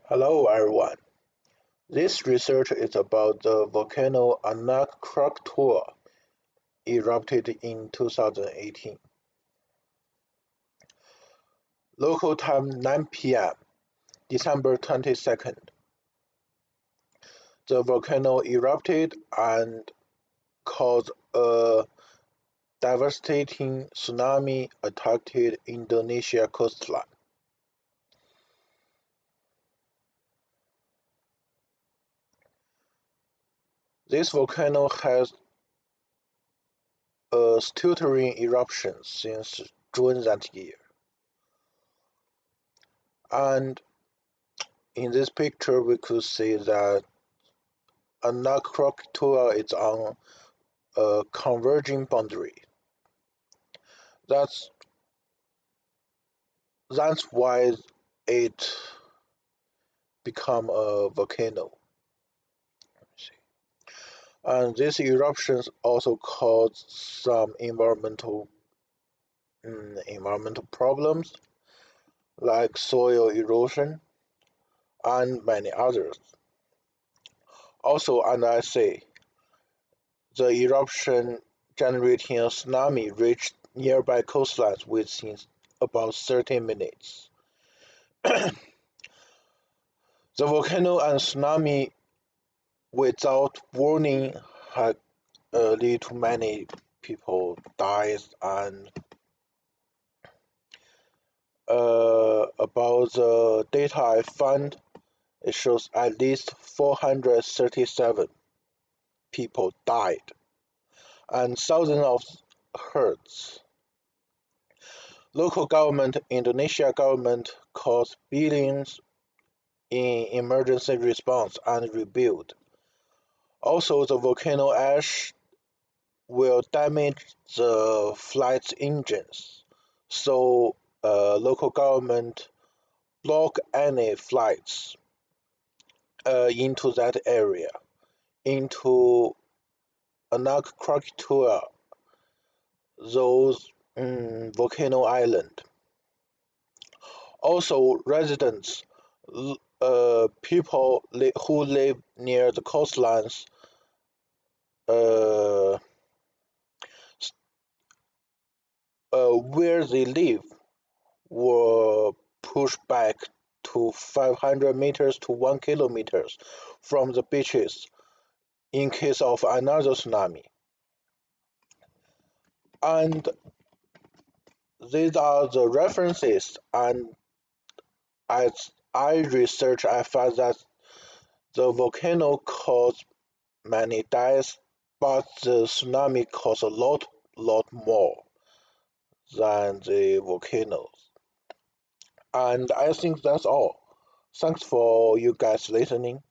Hello everyone. This research is about the volcano Anak Krakatoa erupted in 2018. Local time 9 p.m. December 22nd. The volcano erupted and caused a devastating tsunami attacked Indonesia coastline. This volcano has a stuttering eruption since June that year. And in this picture, we could see that Anak Krakatoa is on a converging boundary. That's that's why it become a volcano. And these eruptions also cause some environmental problems like soil erosion and many others. Also, and I say, the eruption generating a tsunami reached nearby coastlines within about 30 minutes. The volcano and tsunami without warning had lead to many people dies and about the data I found, it shows at least 437 people died and thousands of hurt. Local government, Indonesia government cost billions in emergency response and rebuild. Also, the volcano ash will damage the flight engines, so local government block any flights into that area, into Anak Krakatoa, those volcano island. Also, residents, people who live near the coastlines, uh, where they live, were pushed back to 500 meters to 1 kilometers from the beaches in case of another tsunami. And these are the references, and as I researched, I found that the volcano caused many deaths, but the tsunami caused a lot more than the volcanoes. And I think that's all. Thanks for you guys listening.